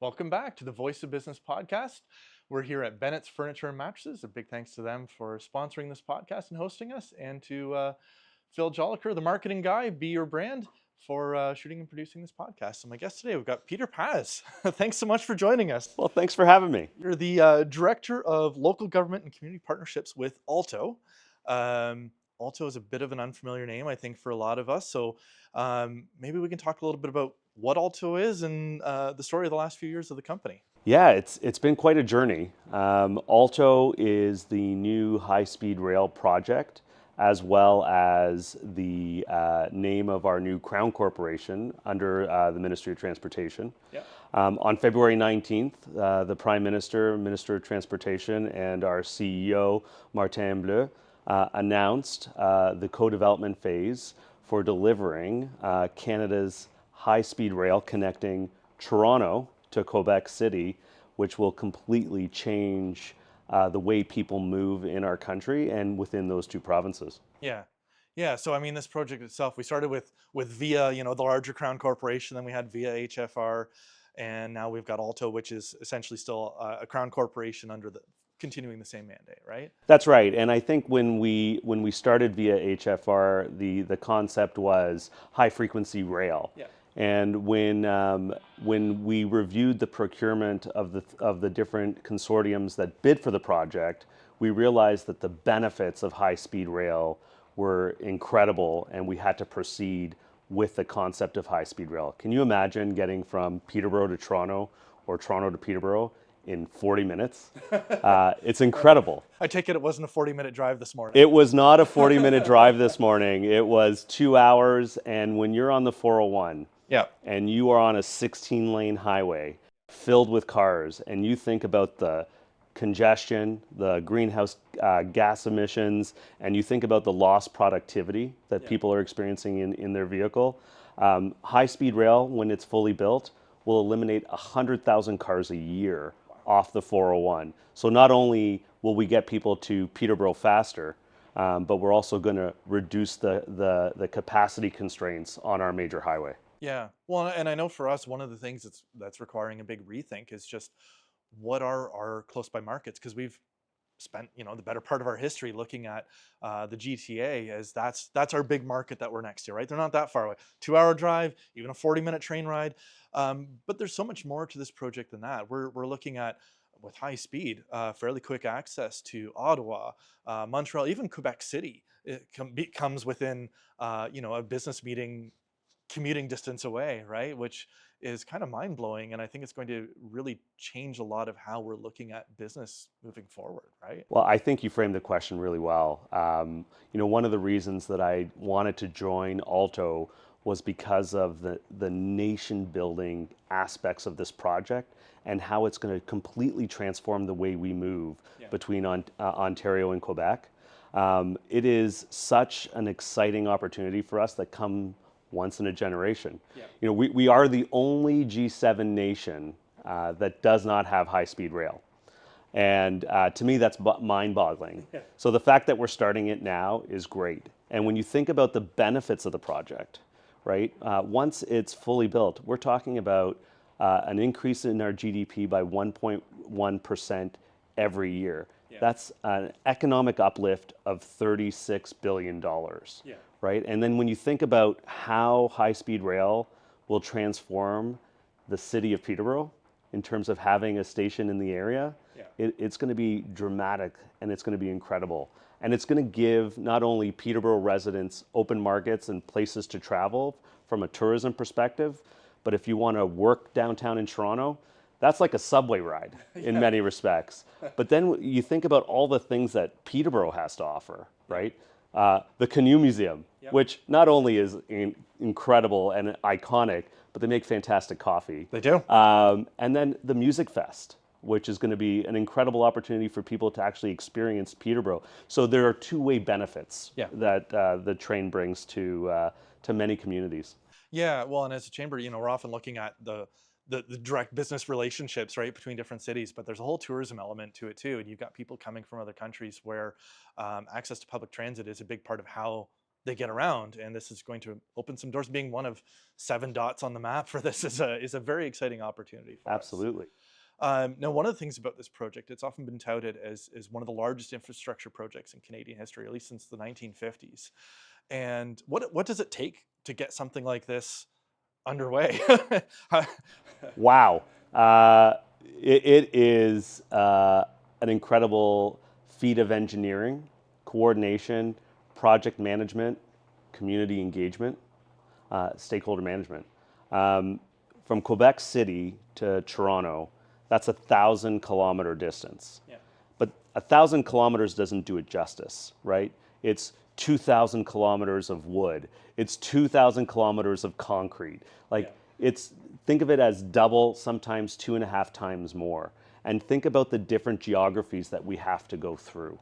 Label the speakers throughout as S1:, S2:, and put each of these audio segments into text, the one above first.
S1: Welcome back to the Voice of Business podcast. We're here at Bennett's Furniture and Mattresses. A big thanks to them for sponsoring this podcast and hosting us, and to Phil Jolliker, the marketing guy, Be Your Brand, for shooting and producing this podcast. So my guest today, we've got Peter Paz. Thanks so much for joining us.
S2: Well, thanks for having me.
S1: You're the Director of Local Government and Community Partnerships with ALTO. ALTO is a bit of an unfamiliar name, I think, for a lot of us. So maybe we can talk a little bit about what ALTO is and the story of the last few years of the company.
S2: Yeah, it's been quite a journey. ALTO is the new high-speed rail project, as well as the name of our new Crown Corporation under the Ministry of Transportation.
S1: Yeah.
S2: On February 19th, the Prime Minister, Minister of Transportation, and our CEO, Martin Bleu, announced the co-development phase for delivering Canada's high-speed rail connecting Toronto to Quebec City, which will completely change the way people move in our country and within those two provinces.
S1: Yeah. Yeah. So, I mean, this project itself, we started with VIA, the larger Crown Corporation, then we had VIA HFR, and now we've got ALTO, which is essentially still a Crown Corporation under the continuing the same mandate, right?
S2: That's right, and I think when we started via HFR, the concept was high frequency rail.
S1: Yeah.
S2: And when we reviewed the procurement of the different consortiums that bid for the project, we realized that the benefits of high speed rail were incredible, and we had to proceed with the concept of high speed rail. Can you imagine getting from Peterborough to Toronto or Toronto to Peterborough in 40 minutes? It's incredible.
S1: I take it wasn't a 40-minute drive this morning.
S2: It was not a 40-minute drive this morning. It was 2 hours, and when you're on the 401,
S1: Yeah.
S2: and you are on a 16-lane highway filled with cars, and you think about the congestion, the greenhouse gas emissions, and you think about the lost productivity that people are experiencing in their vehicle, high-speed rail, when it's fully built, will eliminate 100,000 cars a year off the 401. So not only will we get people to Peterborough faster, but we're also going to reduce the capacity constraints on our major highway.
S1: Yeah. Well, and I know for us, one of the things that's requiring a big rethink is just what are our close by markets, because we've spent the better part of our history looking at the GTA as that's our big market that we're next to, right? They're not that far away. 2-hour drive, even a 40-minute train ride. But there's so much more to this project than that. We're looking at, with high speed, fairly quick access to Ottawa, Montreal, even Quebec City. It comes within a business meeting commuting distance away, right? Which is kind of mind blowing. And I think it's going to really change a lot of how we're looking at business moving forward, right?
S2: Well, I think you framed the question really well. One of the reasons that I wanted to join ALTO was because of the nation building aspects of this project and how it's going to completely transform the way we move between Ontario and Quebec. It is such an exciting opportunity for us that come once in a generation.
S1: Yeah.
S2: We are the only G7 nation that does not have high-speed rail. And to me, that's mind-boggling.
S1: Yeah.
S2: So the fact that we're starting it now is great. And when you think about the benefits of the project, right, once it's fully built, we're talking about an increase in our GDP by 1.1% every year.
S1: Yeah.
S2: That's an economic uplift of $36 billion.
S1: Yeah.
S2: Right? And then when you think about how high-speed rail will transform the city of Peterborough in terms of having a station in the area, it's going to be dramatic and it's going to be incredible. And it's going to give not only Peterborough residents open markets and places to travel from a tourism perspective, but if you want to work downtown in Toronto, that's like a subway ride in many respects. But then you think about all the things that Peterborough has to offer, right? The Canoe Museum, which not only is incredible and iconic, but they make fantastic coffee.
S1: They do.
S2: And then the Music Fest, which is going to be an incredible opportunity for people to actually experience Peterborough. So there are two-way benefits that the train brings to many communities.
S1: Yeah, well, and as a chamber, we're often looking at the direct business relationships, right, between different cities, but there's a whole tourism element to it too. And you've got people coming from other countries where access to public transit is a big part of how they get around. And this is going to open some doors. Being one of 7 dots on the map for this is a very exciting opportunity for us.
S2: Absolutely.
S1: Now, one of the things about this project, it's often been touted as one of the largest infrastructure projects in Canadian history, at least since the 1950s. And what does it take to get something like this underway?
S2: Wow. It is an incredible feat of engineering, coordination, project management, community engagement, stakeholder management. From Quebec City to Toronto, that's 1,000-kilometer distance.
S1: Yeah.
S2: But 1,000 kilometers doesn't do it justice, right? It's 2,000 kilometers of wood. It's 2,000 kilometers of concrete. Like it's think of it as double, sometimes 2.5 times more. And think about the different geographies that we have to go through,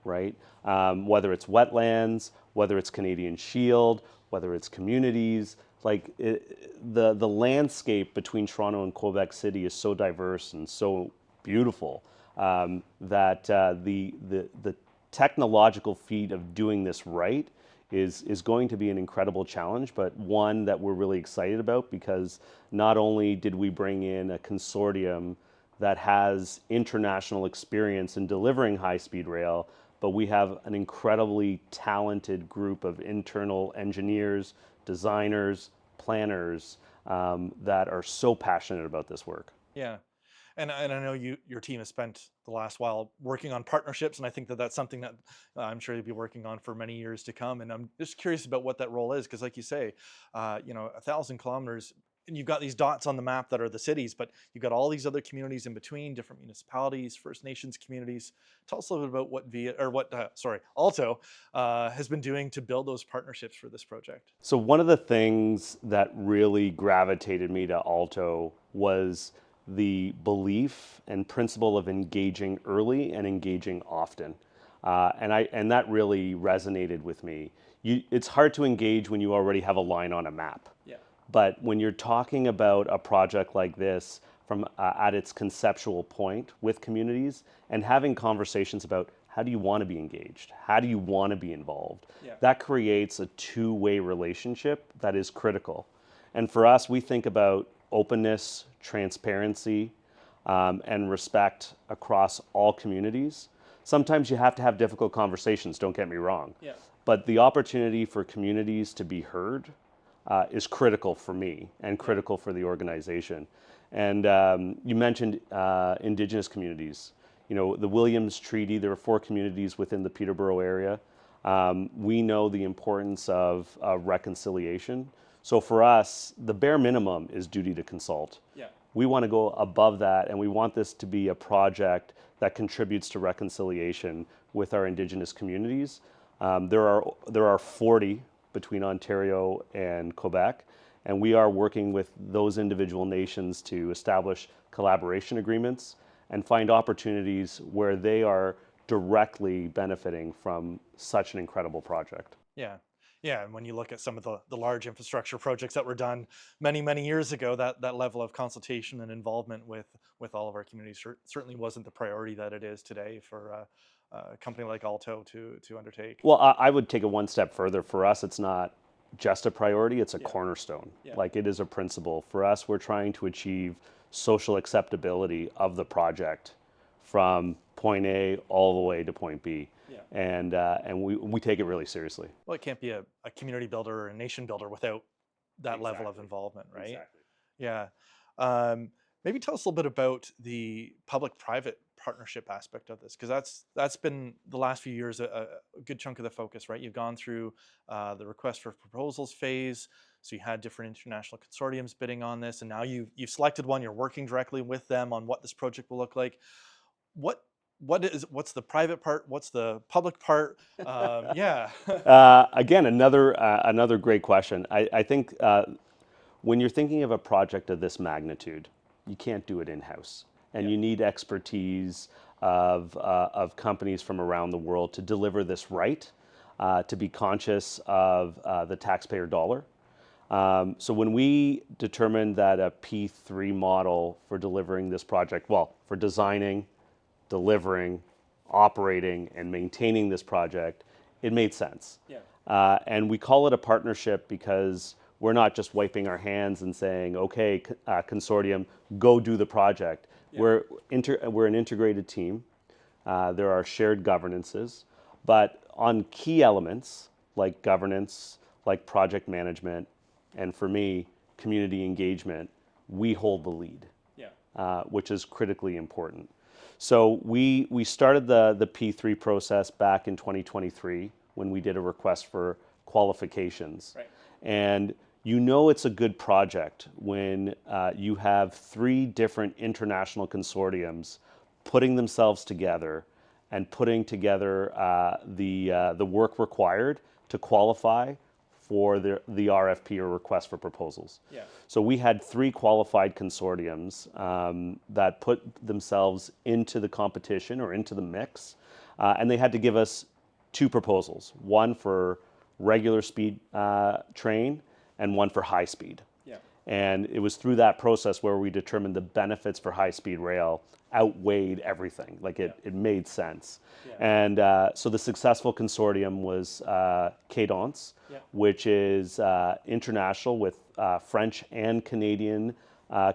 S2: right? Whether it's wetlands, whether it's Canadian Shield, whether it's communities, the landscape between Toronto and Quebec City is so diverse and so beautiful that the technological feat of doing this right is going to be an incredible challenge, but one that we're really excited about because not only did we bring in a consortium that has international experience in delivering high-speed rail, but we have an incredibly talented group of internal engineers, designers, planners that are so passionate about this work.
S1: Yeah. And I know your team has spent the last while working on partnerships, and I think that that's something that I'm sure you'll be working on for many years to come. And I'm just curious about what that role is, because like you say, 1,000 kilometers, and you've got these dots on the map that are the cities, but you've got all these other communities in between, different municipalities, First Nations communities. Tell us a little bit about what ALTO has been doing to build those partnerships for this project.
S2: So one of the things that really gravitated me to Alto was the belief and principle of engaging early and engaging often. And that really resonated with me. It's hard to engage when you already have a line on a map.
S1: Yeah.
S2: But when you're talking about a project like this from at its conceptual point with communities and having conversations about how do you want to be engaged? How do you want to be involved? That creates a two-way relationship that is critical. And for us, we think about openness, transparency, and respect across all communities. Sometimes you have to have difficult conversations, don't get me wrong.
S1: Yeah.
S2: But the opportunity for communities to be heard is critical for me and critical for the organization. And you mentioned Indigenous communities. You know, the Williams Treaty, there are 4 communities within the Peterborough area. We know the importance of reconciliation. So for us, the bare minimum is duty to consult.
S1: Yeah.
S2: We want to go above that, and we want this to be a project that contributes to reconciliation with our Indigenous communities. There are 40 between Ontario and Quebec, and we are working with those individual nations to establish collaboration agreements and find opportunities where they are directly benefiting from such an incredible project.
S1: Yeah. Yeah, and when you look at some of the large infrastructure projects that were done many, many years ago, that level of consultation and involvement with all of our communities certainly wasn't the priority that it is today for a company like ALTO to undertake.
S2: Well, I would take it one step further. For us, it's not just a priority, it's a cornerstone. Like it is a principle. For us, we're trying to achieve social acceptability of the project from point A all the way to point B. And we take it really seriously.
S1: Well, it can't be a community builder or a nation builder without that level of involvement, right?
S2: Exactly.
S1: Yeah. Maybe tell us a little bit about the public-private partnership aspect of this, because that's been the last few years a good chunk of the focus, right? You've gone through the request for proposals phase, so you had different international consortiums bidding on this, and now you've selected one. You're working directly with them on what this project will look like. What's the private part? What's the public part? Yeah.
S2: Again, another great question. I think when you're thinking of a project of this magnitude, you can't do it in-house, and you need expertise of companies from around the world to deliver this right, to be conscious of the taxpayer dollar. So when we determined that a P3 model for delivering this project, well, for designing, delivering, operating, and maintaining this project, it made sense. And we call it a partnership because we're not just wiping our hands and saying, okay, consortium, go do the project.
S1: Yeah.
S2: We're an integrated team. There are shared governances, but on key elements like governance, like project management, and for me, community engagement, we hold the lead,
S1: Yeah.
S2: which is critically important. So we started the P3 process back in 2023 when we did a request for qualifications.
S1: Right.
S2: And you know it's a good project when you have 3 different international consortiums putting themselves together and putting together the work required to qualify for the RFP or request for proposals.
S1: Yeah.
S2: So we had 3 qualified consortiums that put themselves into the competition or into the mix, and they had to give us 2 proposals, one for regular speed train and one for high speed.
S1: Yeah.
S2: And it was through that process where we determined the benefits for high speed rail outweighed everything. Like it made sense.
S1: Yeah.
S2: And so the successful consortium was Cadence,
S1: Yeah.
S2: which is international with French and Canadian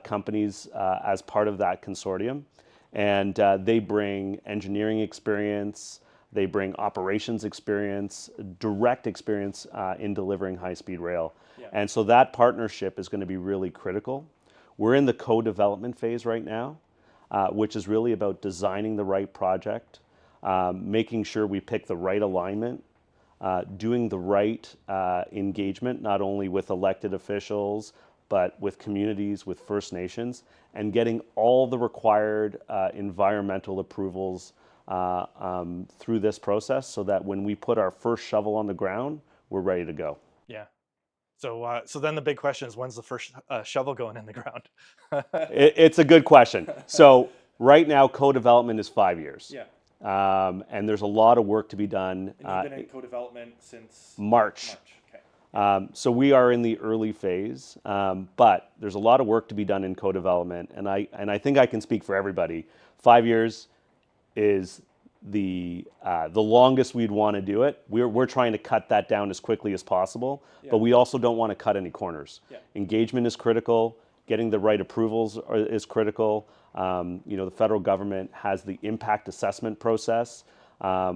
S2: companies as part of that consortium. And they bring engineering experience, they bring operations experience, direct experience in delivering high-speed rail.
S1: Yeah.
S2: And so that partnership is going to be really critical. We're in the co-development phase right now, which is really about designing the right project, making sure we pick the right alignment, doing the right engagement, not only with elected officials, but with communities, with First Nations, and getting all the required environmental approvals through this process so that when we put our first shovel on the ground, we're ready to go.
S1: Yeah. So then the big question is, when's the first shovel going in the ground?
S2: It's a good question. So right now, co-development is 5 years.
S1: Yeah.
S2: And there's a lot of work to be done.
S1: And you've been in co-development since
S2: March.
S1: Okay.
S2: So we are in the early phase, but there's a lot of work to be done in co-development, and I think I can speak for everybody. 5 years is the longest we'd want to do it. We're trying to cut that down as quickly as possible, but we also don't want to cut any corners.
S1: Yeah.
S2: Engagement is critical. Getting the right approvals is critical. The federal government has the impact assessment process,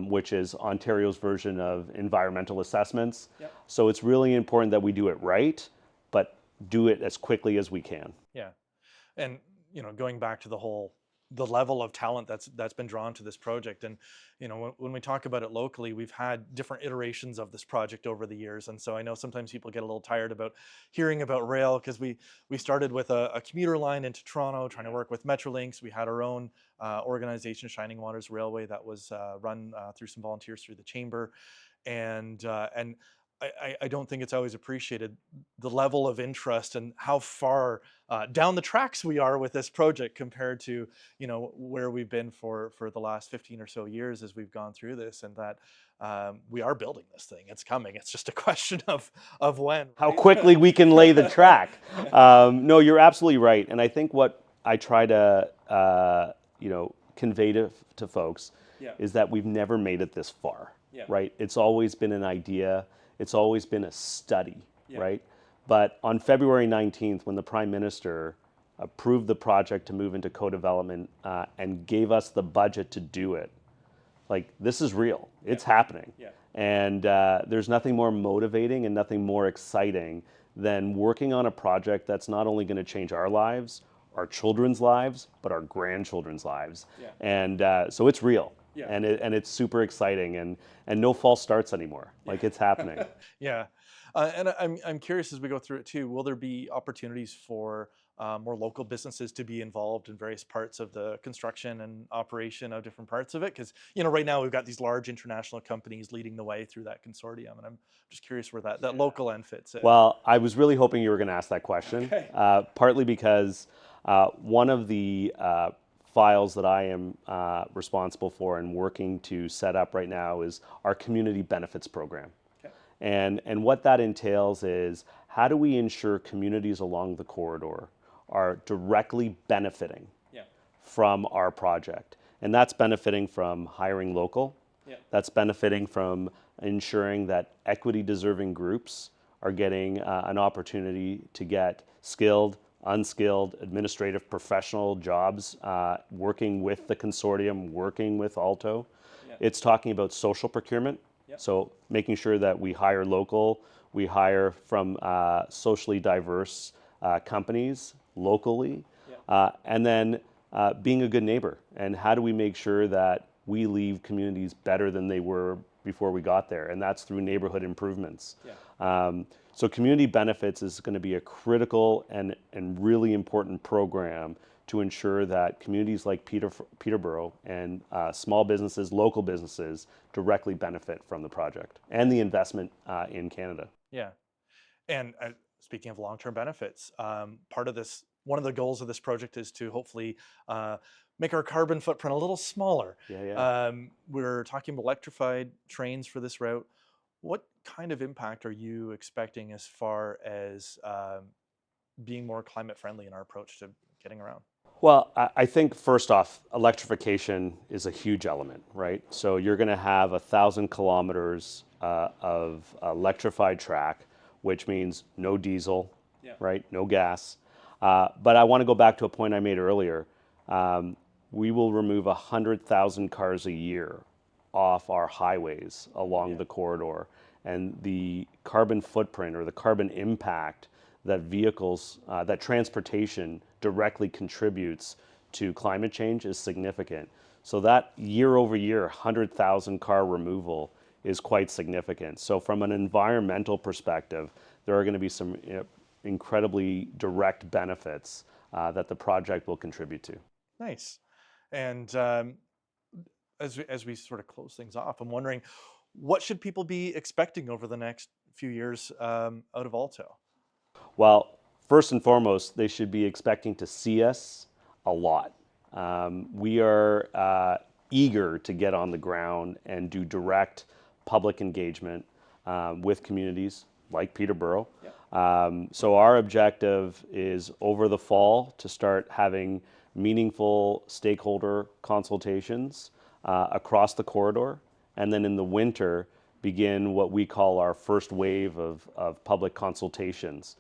S2: which is Ontario's version of environmental assessments.
S1: Yep.
S2: So it's really important that we do it right, but do it as quickly as we can.
S1: Yeah. And going back to the level of talent that's been drawn to this project, and when we talk about it locally, we've had different iterations of this project over the years, and so I know sometimes people get a little tired about hearing about rail because we started with a commuter line into Toronto, trying to work with Metrolinx. We had our own organization, Shining Waters Railway, that was run through some volunteers through the chamber, and I don't think it's always appreciated the level of interest and how far down the tracks we are with this project compared to where we've been for the last 15 or so years as we've gone through this, and that we are building this thing. It's coming. It's just a question of when.
S2: How
S1: Right?
S2: quickly we can lay the track. No, you're absolutely right. And I think what I try to convey to folks
S1: Yeah.
S2: is that we've never made it this far.
S1: Yeah.
S2: Right? It's always been an idea. It's always been a study,
S1: Yeah.
S2: right? But on February 19th, when the Prime Minister approved the project to move into co-development and gave us the budget to do it, like, this is real. It's happening.
S1: Yeah.
S2: And there's nothing more motivating and nothing more exciting than working on a project that's not only going to change our lives, our children's lives, but our grandchildren's lives.
S1: Yeah.
S2: And so it's real.
S1: Yeah.
S2: And it's super exciting, and no false starts anymore. Like, it's happening.
S1: Yeah. And I'm curious as we go through it too, will there be opportunities for more local businesses to be involved in various parts of the construction and operation of different parts of it? Because, right now we've got these large international companies leading the way through that consortium. And I'm just curious where that local end fits in.
S2: Well, I was really hoping you were going to ask that question,
S1: Okay.
S2: partly because one of the files that I am responsible for and working to set up right now is our community benefits program.
S1: Okay.
S2: And what that entails is, how do we ensure communities along the corridor are directly benefiting
S1: Yeah.
S2: from our project? And that's benefiting from hiring local,
S1: Yeah.
S2: That's benefiting from ensuring that equity deserving groups are getting an opportunity to get skilled, unskilled, administrative, professional jobs, working with the consortium, working with ALTO.
S1: Yeah.
S2: It's talking about social procurement.
S1: Yep.
S2: So making sure that we hire local, we hire from socially diverse companies locally, and then being a good neighbor. And how do we make sure that we leave communities better than they were before we got there? And that's through neighborhood improvements. So community benefits is going to be a critical and really important program to ensure that communities like Peterborough and small businesses, local businesses, directly benefit from the project and the investment in Canada.
S1: Yeah. And speaking of long-term benefits, part of this, one of the goals of this project is to hopefully make our carbon footprint a little smaller. We're talking about electrified trains for this route. What kind of impact are you expecting as far as being more climate friendly in our approach to getting around?
S2: Well, I think first off, electrification is a huge element, right? So you're going to have 1,000 kilometers of electrified track, which means no diesel, right? No gas. But I want to go back to a point I made earlier. We will remove 100,000 cars a year off our highways along the corridor. And the carbon footprint or the carbon impact that vehicles, that transportation directly contributes to climate change is significant. So that year over year, 100,000 car removal is quite significant. So from an environmental perspective, there are going to be some incredibly direct benefits that the project will contribute to.
S1: Nice. And as we sort of close things off, I'm wondering, what should people be expecting over the next few years out of ALTO?
S2: Well, first and foremost, they should be expecting to see us a lot. We are eager to get on the ground and do direct public engagement with communities like Peterborough. So our objective is over the fall to start having meaningful stakeholder consultations across the corridor, and then in the winter begin what we call our first wave of public consultations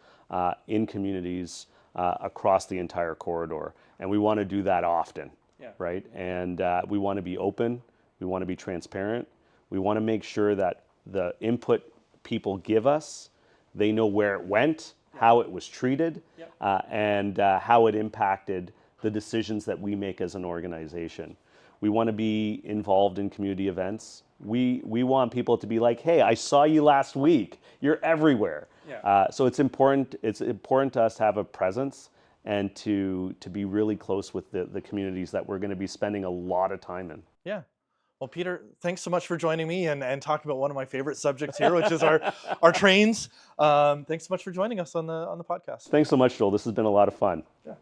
S2: in communities across the entire corridor. And we want to do that often, right? And we want to be open, we want to be transparent, we want to make sure that the input people give us, they know where it went, how it was treated, and how it impacted the decisions that we make as an organization. We want to be involved in community events. We want people to be like, hey, I saw you last week. You're everywhere. So it's important to us to have a presence and to be really close with the communities that we're going to be spending a lot of time in.
S1: Yeah. Well, Peter, thanks so much for joining me and talking about one of my favorite subjects here, which is our trains. Thanks so much for joining us on the podcast.
S2: Thanks so much, Joel. This has been a lot of fun.
S1: Yeah.